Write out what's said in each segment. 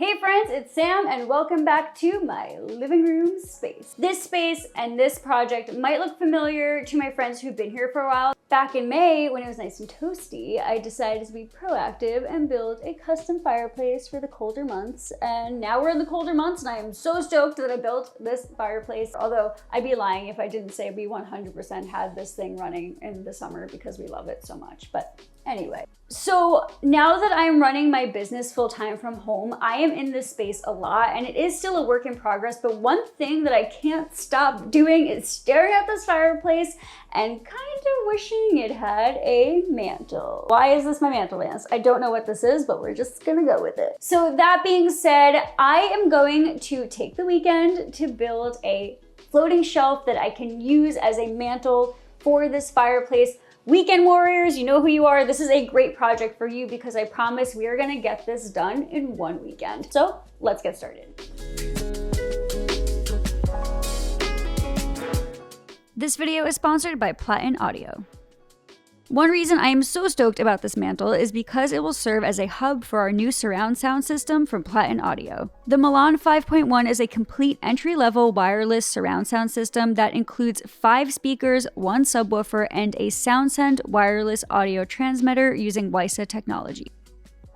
Hey friends, it's Sam and welcome back to my living room space. This space and this project might look familiar to my friends who've been here for a while. Back in May, when it was nice and toasty, I decided to be proactive and build a custom fireplace for the colder months. And now we're in the colder months and I am so stoked that I built this fireplace. Although I'd be lying if I didn't say we 100% had this thing running in the summer because we love it so much. But anyway, so now that I'm running my business full-time from home, I am in this space a lot and it is still a work in progress, but one thing that I can't stop doing is staring at this fireplace and kind of wishing it had a mantle. Why is this my mantle dance? I don't know what this is, but we're just gonna go with it. So that being said, I am going to take the weekend to build a floating shelf that I can use as a mantle for this fireplace. Weekend warriors, you know who you are. This is a great project for you because I promise we are gonna get this done in one weekend. So let's get started. This video is sponsored by Platin Audio. One reason I am so stoked about this mantle is because it will serve as a hub for our new surround sound system from Platin Audio. The Milan 5.1 is a complete entry-level wireless surround sound system that includes 5 speakers, 1 subwoofer, and a SoundSend wireless audio transmitter using WiSA technology.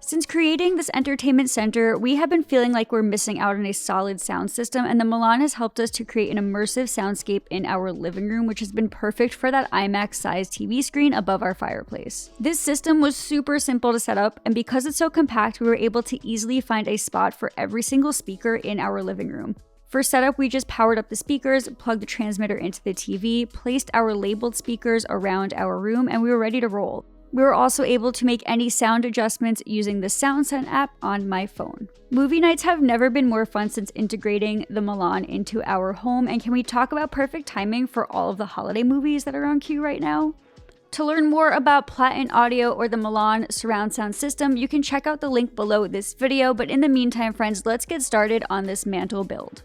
Since creating this entertainment center, we have been feeling like we're missing out on a solid sound system, and the Milan has helped us to create an immersive soundscape in our living room, which has been perfect for that IMAX-sized TV screen above our fireplace. This system was super simple to set up, and because it's so compact, we were able to easily find a spot for every single speaker in our living room. For setup, we just powered up the speakers, plugged the transmitter into the TV, placed our labeled speakers around our room, and we were ready to roll. We were also able to make any sound adjustments using the SoundSend app on my phone. Movie nights have never been more fun since integrating the Milan into our home, and can we talk about perfect timing for all of the holiday movies that are on queue right now? To learn more about Platin Audio or the Milan surround sound system, you can check out the link below this video, but in the meantime, friends, let's get started on this mantle build.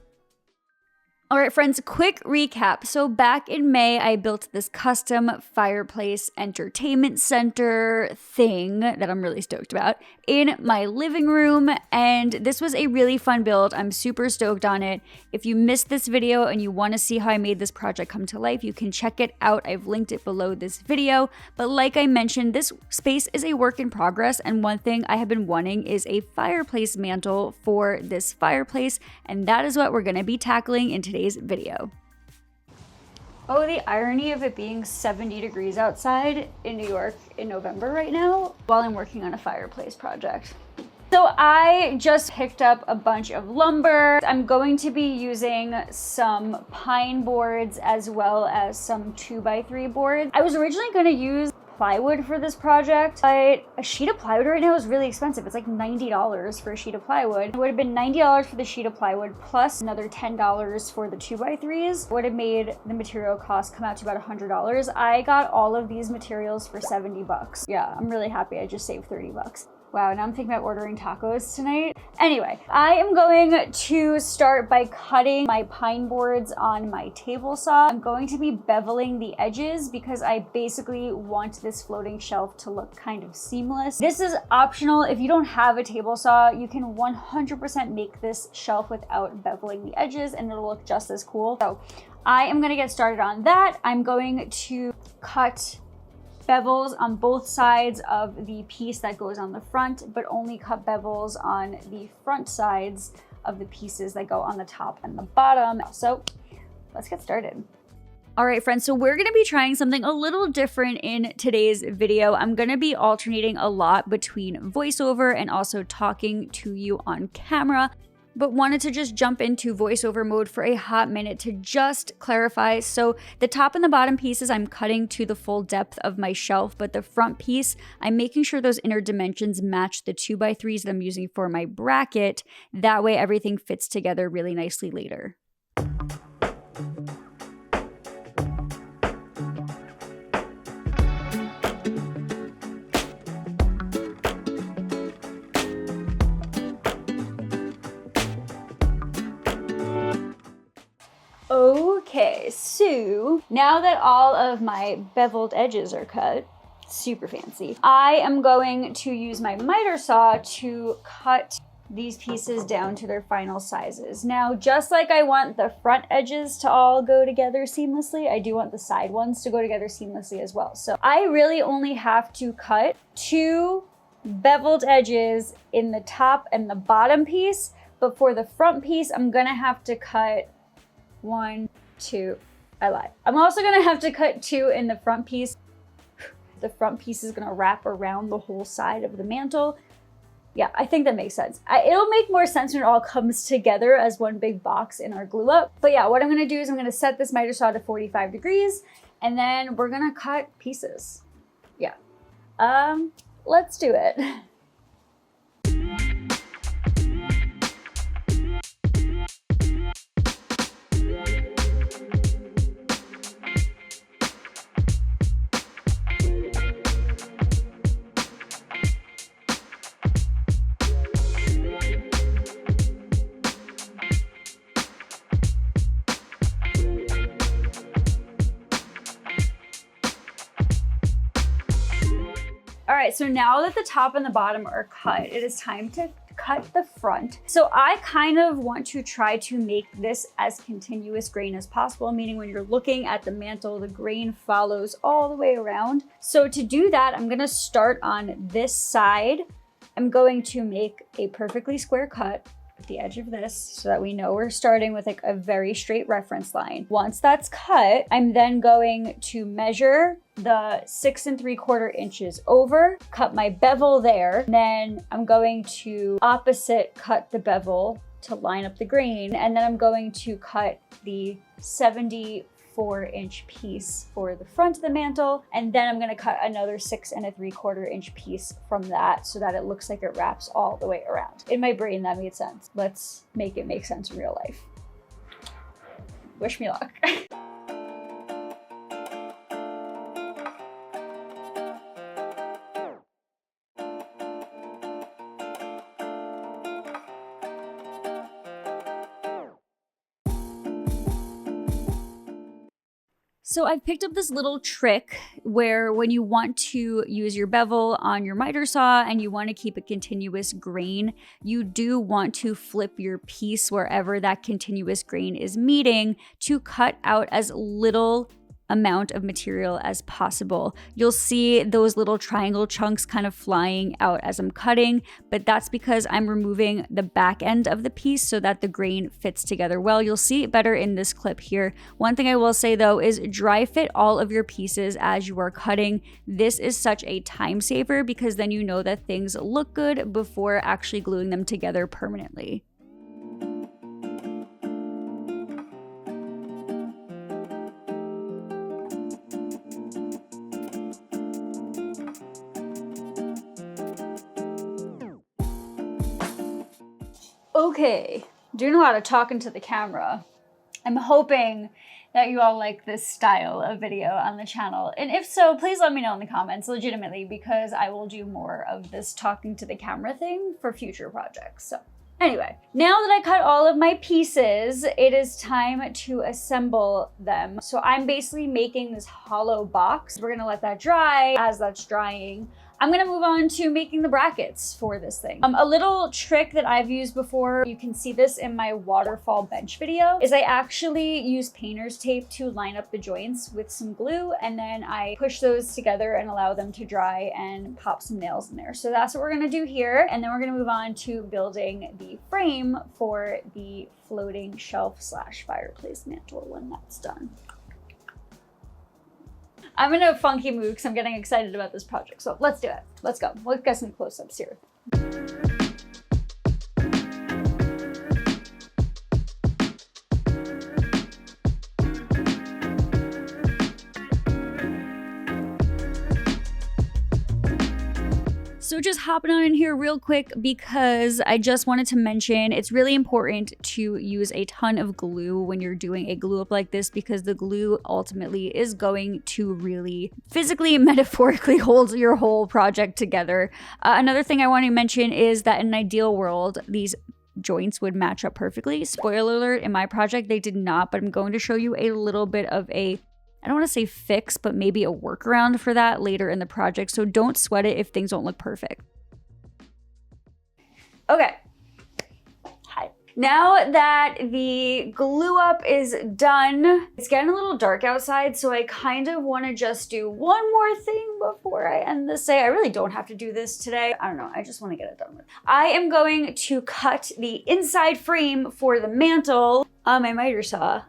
All right, friends, quick recap. So back in May, I built this custom fireplace entertainment center thing that I'm really stoked about in my living room. And this was a really fun build. I'm super stoked on it. If you missed this video and you want to see how I made this project come to life, you can check it out. I've linked it below this video. But like I mentioned, this space is a work in progress. And one thing I have been wanting is a fireplace mantle for this fireplace. And that is what we're going to be tackling in today's video. Oh, the irony of it being 70 degrees outside in New York in November right now while I'm working on a fireplace project. So I just picked up a bunch of lumber. I'm going to be using some pine boards as well as some 2x3 boards. I was originally going to use plywood for this project, but a sheet of plywood right now is really expensive. It's like $90 for a sheet of plywood. It would have been $90 for the sheet of plywood plus another $10 for the 2x3s. Would have made the material cost come out to about $100. I got all of these materials for 70 bucks. Yeah, I'm really happy I just saved 30 bucks. Wow, now I'm thinking about ordering tacos tonight. Anyway, I am going to start by cutting my pine boards on my table saw. I'm going to be beveling the edges because I basically want this floating shelf to look kind of seamless. This is optional. If you don't have a table saw, you can 100% make this shelf without beveling the edges and it'll look just as cool. So I am gonna get started on that. I'm going to cut bevels on both sides of the piece that goes on the front, but only cut bevels on the front sides of the pieces that go on the top and the bottom. So let's get started. All right, friends, so we're gonna be trying something a little different in today's video. I'm gonna be alternating a lot between voiceover and also talking to you on camera, but wanted to just jump into voiceover mode for a hot minute to just clarify. So the top and the bottom pieces I'm cutting to the full depth of my shelf, but the front piece, I'm making sure those inner dimensions match the 2x3s that I'm using for my bracket. That way everything fits together really nicely later. Okay, so now that all of my beveled edges are cut, super fancy, I am going to use my miter saw to cut these pieces down to their final sizes. Now, just like I want the front edges to all go together seamlessly, I do want the side ones to go together seamlessly as well. So I really only have to cut 2 beveled edges in the top and the bottom piece, but for the front piece, I'm gonna have to cut 1, 2, I lied. I'm also gonna have to cut 2 in the front piece. The front piece is gonna wrap around the whole side of the mantle. Yeah, I think that makes sense. It'll make more sense when it all comes together as one big box in our glue up. But yeah, what I'm gonna do is I'm gonna set this miter saw to 45 degrees and then we're gonna cut pieces. Yeah, let's do it. All right, so now that the top and the bottom are cut, it is time to cut the front. So I kind of want to try to make this as continuous grain as possible, meaning when you're looking at the mantle, the grain follows all the way around. So to do that, I'm gonna start on this side. I'm going to make a perfectly square cut at the edge of this so that we know we're starting with like a very straight reference line. Once that's cut, I'm then going to measure the 6 3/4 inches over, cut my bevel there, then I'm going to opposite cut the bevel to line up the grain, and then I'm going to cut the 74-inch piece for the front of the mantle, and then I'm gonna cut another 6 3/4 inch piece from that so that it looks like it wraps all the way around. In my brain, that made sense. Let's make it make sense in real life. Wish me luck. So I've picked up this little trick where when you want to use your bevel on your miter saw and you want to keep a continuous grain, you do want to flip your piece wherever that continuous grain is meeting to cut out as little amount of material as possible. You'll see those little triangle chunks kind of flying out as I'm cutting, but that's because I'm removing the back end of the piece so that the grain fits together well. You'll see it better in this clip here. One thing I will say though is dry fit all of your pieces as you are cutting. This is such a time saver because then you know that things look good before actually gluing them together permanently. Okay, doing a lot of talking to the camera. I'm hoping that you all like this style of video on the channel. And if so, please let me know in the comments, legitimately, because I will do more of this talking to the camera thing for future projects. So anyway, now that I cut all of my pieces, it is time to assemble them. So I'm basically making this hollow box. We're gonna let that dry. As that's drying, I'm gonna move on to making the brackets for this thing. A little trick that I've used before, you can see this in my waterfall bench video, is I actually use painter's tape to line up the joints with some glue, and then I push those together and allow them to dry and pop some nails in there. So that's what we're gonna do here. And then we're gonna move on to building the frame for the floating shelf / fireplace mantle when that's done. I'm in a funky mood because I'm getting excited about this project. So let's do it. Let's go. Let's get some close-ups here. So just hopping on in here real quick because I just wanted to mention it's really important to use a ton of glue when you're doing a glue up like this because the glue ultimately is going to really physically and metaphorically hold your whole project together. Another thing I want to mention is that in an ideal world, these joints would match up perfectly. Spoiler alert, in my project, they did not, but I'm going to show you a little bit of a, I don't want to say fix, but maybe a workaround for that later in the project. So don't sweat it if things don't look perfect. Okay, Now that the glue up is done, it's getting a little dark outside, so I kind of want to just do one more thing before I end this day. I really don't have to do this today. I don't know, I just want to get it done with. I am going to cut the inside frame for the mantle on my miter saw.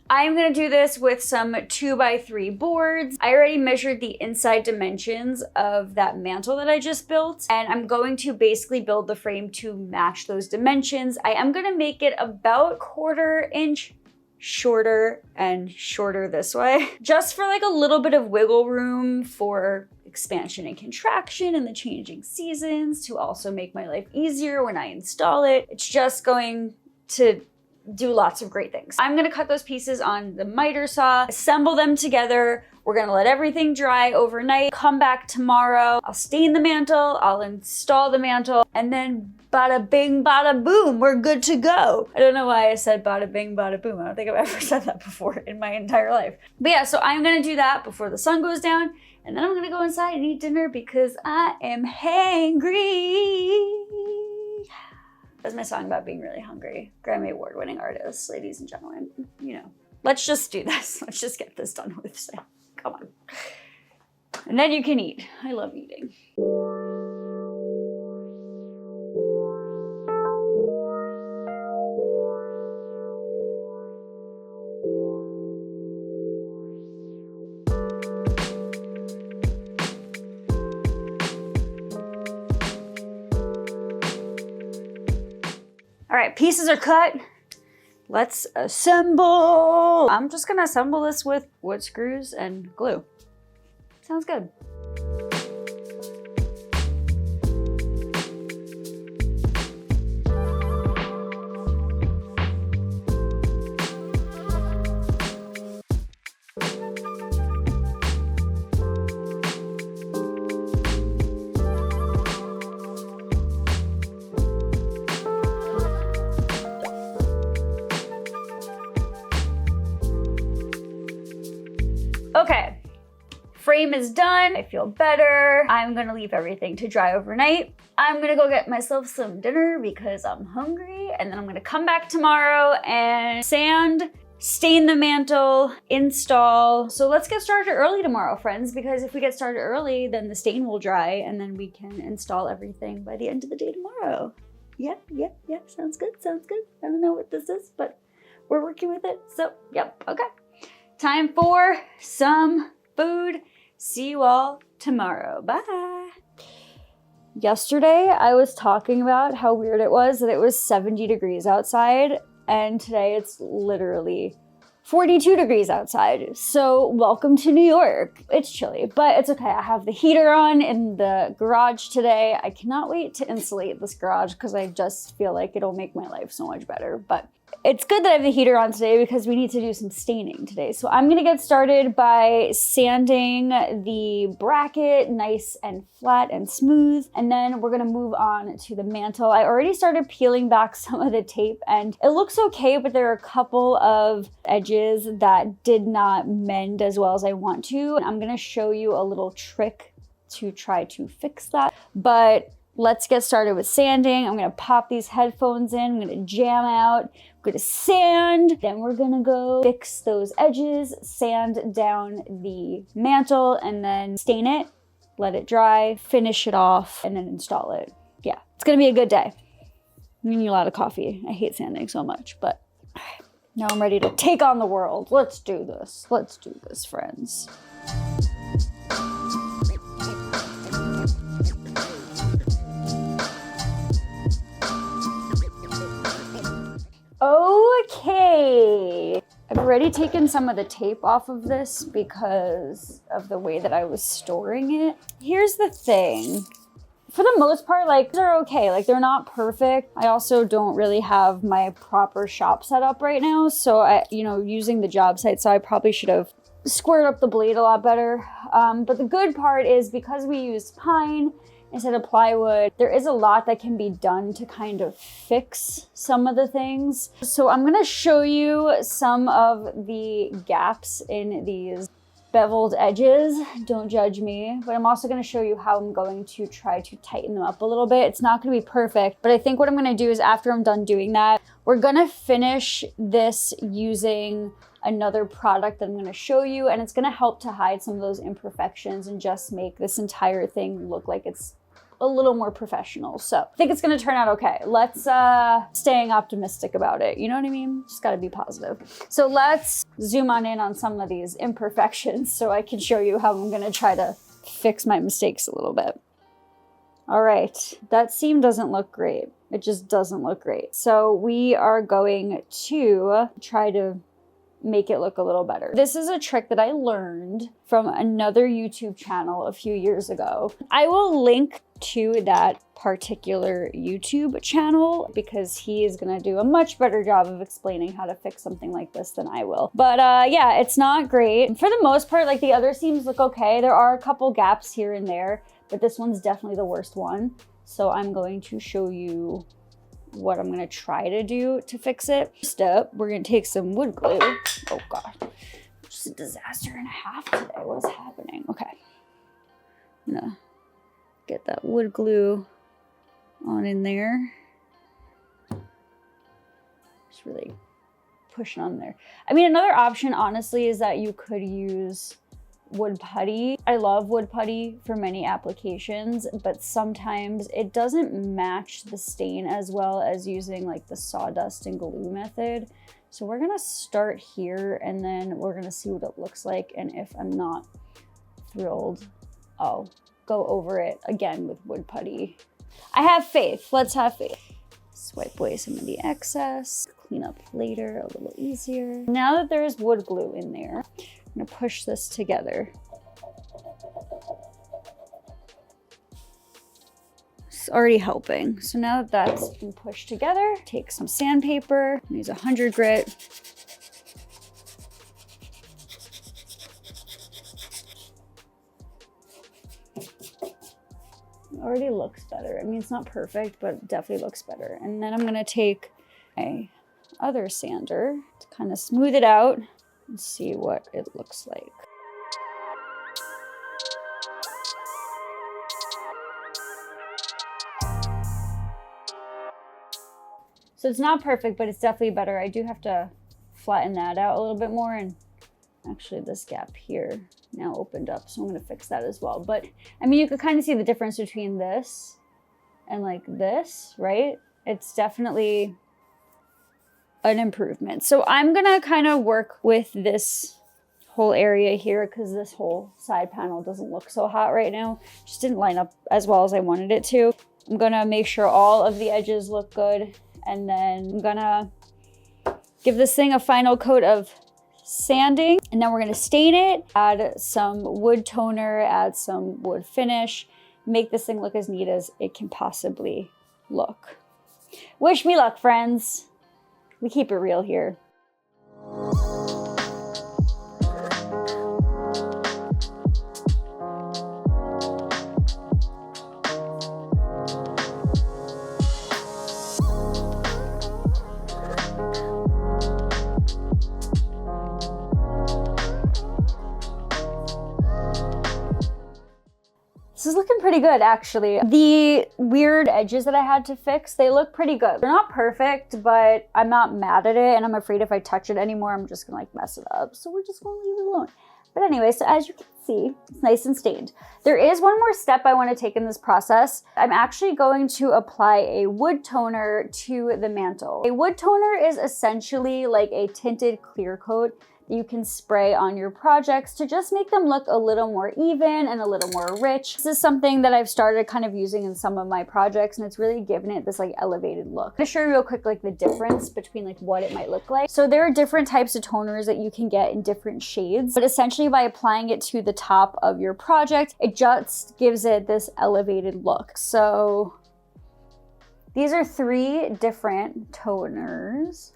I'm gonna do this with some 2x3 boards. I already measured the inside dimensions of that mantle that I just built, and I'm going to basically build the frame to match those dimensions. I am gonna make it about 1/4 inch shorter and shorter this way, just for like a little bit of wiggle room for expansion and contraction in the changing seasons, to also make my life easier when I install it. It's just going to do lots of great things. I'm gonna cut those pieces on the miter saw, assemble them together. We're gonna let everything dry overnight, come back tomorrow. I'll stain the mantle, I'll install the mantle, and then bada bing, bada boom, we're good to go. I don't know why I said bada bing, bada boom. I don't think I've ever said that before in my entire life. But yeah, so I'm gonna do that before the sun goes down, and then I'm gonna go inside and eat dinner because I am hangry. That's my song about being really hungry. Grammy Award-winning artist, ladies and gentlemen. You know, let's just do this. Let's just get this done with. So, come on. And then you can eat. I love eating. All right, pieces are cut. Let's assemble. I'm just gonna assemble this with wood screws and glue. Sounds good. Okay, frame is done. I feel better. I'm gonna leave everything to dry overnight. I'm gonna go get myself some dinner because I'm hungry, and then I'm gonna come back tomorrow and sand, stain the mantle, install. So let's get started early tomorrow, friends, because if we get started early, then the stain will dry and then we can install everything by the end of the day tomorrow. Yep, sounds good, sounds good. I don't know what this is, but we're working with it. So, yep, okay. Time for some food. See you all tomorrow. Bye. Yesterday, I was talking about how weird it was that it was 70 degrees outside, and today it's literally 42 degrees outside. So welcome to New York. It's chilly, but it's okay. I have the heater on in the garage today. I cannot wait to insulate this garage because I just feel like it'll make my life so much better. But it's good that I have the heater on today because we need to do some staining today. So I'm gonna get started by sanding the bracket nice and flat and smooth. And then we're gonna move on to the mantle. I already started peeling back some of the tape and it looks okay, but there are a couple of edges that did not mend as well as I want to. I'm gonna show you a little trick to try to fix that. But let's get started with sanding. I'm gonna pop these headphones in, I'm gonna jam out, I'm gonna sand, then we're gonna go fix those edges, sand down the mantle, and then stain it, let it dry, finish it off, and then install it. Yeah, it's gonna be a good day. We need a lot of coffee. I hate sanding so much, but now I'm ready to take on the world. Let's do this. Let's do this, friends. Okay, I've already taken some of the tape off of this because of the way that I was storing it. Here's the thing. For the most part, like, they're okay. Like, they're not perfect. I also don't really have my proper shop set up right now. So using the job site, so I probably should have squared up the blade a lot better. But the good part is because we used pine instead of plywood, there is a lot that can be done to kind of fix some of the things. So I'm gonna show you some of the gaps in these beveled edges, don't judge me, but I'm also gonna show you how I'm going to try to tighten them up a little bit. It's not gonna be perfect, but I think what I'm gonna do is after I'm done doing that, we're gonna finish this using another product that I'm gonna show you, and it's gonna help to hide some of those imperfections and just make this entire thing look like it's a little more professional. So I think it's gonna turn out okay. Let's staying optimistic about it. You know what I mean? Just gotta be positive. So let's zoom on some of these imperfections so I can show you how I'm gonna try to fix my mistakes a little bit. All right, that seam doesn't look great. It just doesn't look great. So we are going to try to make it look a little better. This is a trick that I learned from another YouTube channel a few years ago. I will link to that particular YouTube channel because he is gonna do a much better job of explaining how to fix something like this than I will. But yeah, it's not great. For the most part, like the other seams look okay. There are a couple gaps here and there, but this one's definitely the worst one. So I'm going to show you what I'm gonna try to do to fix it. First up, we're gonna take some wood glue. Oh God, just a disaster and a half today. What is happening? Okay, I'm gonna get that wood glue on in there. Just really pushing on there. I mean, another option, honestly, is that you could use wood putty. I love wood putty for many applications, but sometimes it doesn't match the stain as well as using like the sawdust and glue method. So we're gonna start here and then we're gonna see what it looks like. And if I'm not thrilled, I'll go over it again with wood putty. I have faith, let's have faith. Swipe away some of the excess, clean up later a little easier. Now that there's wood glue in there, I'm gonna push this together. It's already helping. So now that that's been pushed together, take some sandpaper, use 100 grit. It already looks better. I mean, it's not perfect, but it definitely looks better. And then I'm gonna take my other sander to kind of smooth it out and see what it looks like. So it's not perfect, but it's definitely better. I do have to flatten that out a little bit more, and actually this gap here now opened up, so I'm gonna fix that as well. But I mean, you could kind of see the difference between this and like this, right? It's definitely an improvement. So I'm gonna kind of work with this whole area here because this whole side panel doesn't look so hot right now. Just didn't line up as well as I wanted it to. I'm gonna make sure all of the edges look good, and then I'm gonna give this thing a final coat of sanding, and then we're gonna stain it, add some wood toner, add some wood finish, make this thing look as neat as it can possibly look. Wish me luck, friends. We keep it real here. This is looking pretty good, actually. The weird edges that I had to fix, they look pretty good. They're not perfect, but I'm not mad at it, and I'm afraid if I touch it anymore, I'm just gonna like mess it up. So we're just gonna leave it alone. But anyway, so as you can see, it's nice and stained. There is one more step I want to take in this process. I'm actually going to apply a wood toner to the mantle. A wood toner is essentially like a tinted clear coat you can spray on your projects to just make them look a little more even and a little more rich. This is something that I've started kind of using in some of my projects, and it's really given it this like elevated look. I'm gonna show you real quick like the difference between like what it might look like. So there are different types of toners that you can get in different shades, but essentially by applying it to the top of your project, it just gives it this elevated look. So these are 3 different toners.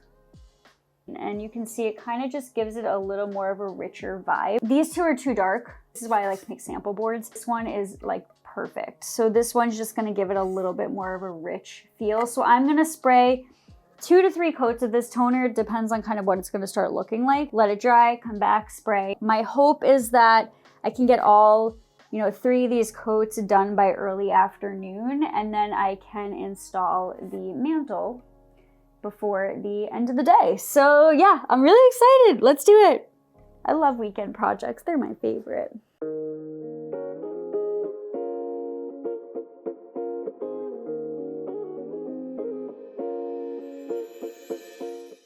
And you can see it kind of just gives it a little more of a richer vibe. These 2 are too dark. This is why I like to make sample boards. This one is like perfect. So this one's just gonna give it a little bit more of a rich feel. So I'm gonna spray 2 to 3 coats of this toner, depends on kind of what it's gonna start looking like. Let it dry, come back, spray. My hope is that I can get all 3 of these coats done by early afternoon, and then I can install the mantle before the end of the day. So yeah, I'm really excited. Let's do it. I love weekend projects. They're my favorite.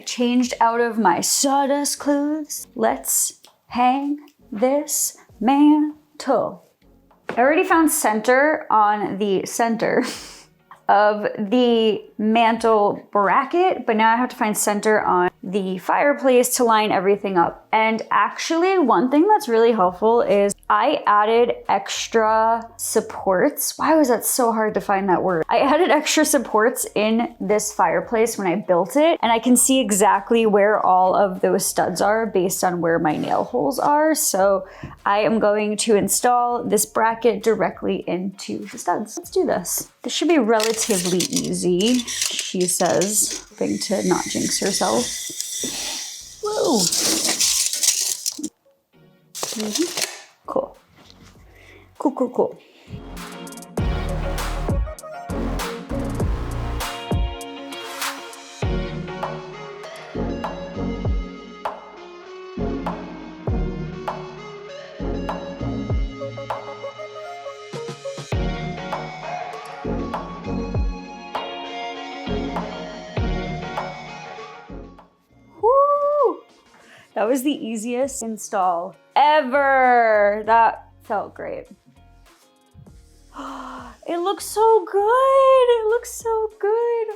Changed out of my sawdust clothes. Let's hang this mantle. I already found center on the center of the mantle bracket, but now I have to find center on the fireplace to line everything up. And actually, one thing that's really helpful is I added extra supports. Why was that so hard to find that word? I added extra supports in this fireplace when I built it, and I can see exactly where all of those studs are based on where my nail holes are. So I am going to install this bracket directly into the studs. Let's do this. This should be relatively easy, she says, hoping to not jinx herself. Whoa. Cool. Cool. That was the easiest install ever. That felt great. It looks so good. It looks so good.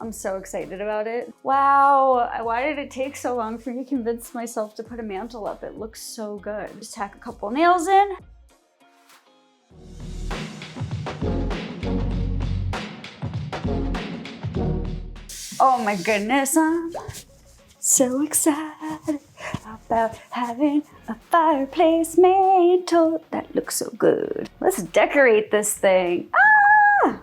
I'm so excited about it. Wow, why did it take so long for me to convince myself to put a mantle up? It looks so good. Just tack a couple nails in. Oh my goodness, I'm so excited about having a fireplace mantle. That looks so good. Let's decorate this thing. Ah!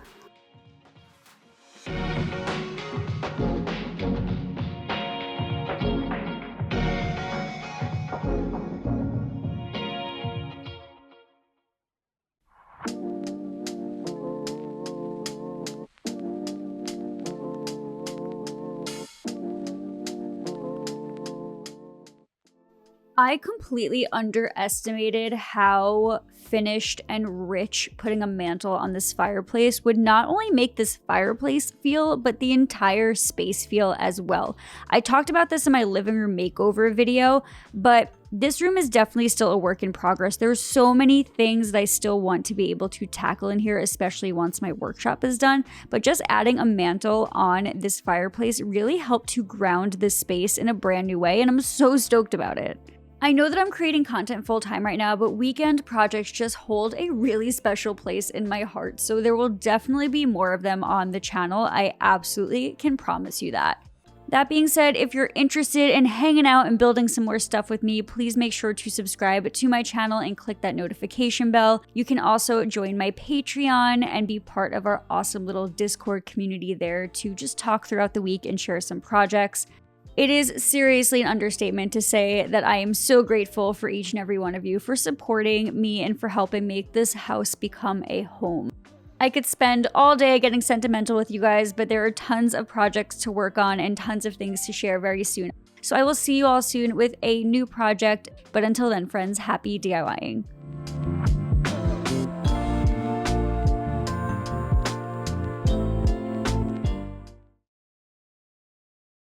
I completely underestimated how finished and rich putting a mantle on this fireplace would not only make this fireplace feel, but the entire space feel as well. I talked about this in my living room makeover video, but this room is definitely still a work in progress. There's so many things that I still want to be able to tackle in here, especially once my workshop is done. But just adding a mantle on this fireplace really helped to ground this space in a brand new way, and I'm so stoked about it. I know that I'm creating content full-time right now, but weekend projects just hold a really special place in my heart, so there will definitely be more of them on the channel. I absolutely can promise you that. That being said, if you're interested in hanging out and building some more stuff with me, please make sure to subscribe to my channel and click that notification bell. You can also join my Patreon and be part of our awesome little Discord community there to just talk throughout the week and share some projects. It is seriously an understatement to say that I am so grateful for each and every one of you for supporting me and for helping make this house become a home. I could spend all day getting sentimental with you guys, but there are tons of projects to work on and tons of things to share very soon. So I will see you all soon with a new project, but until then, friends, happy DIYing.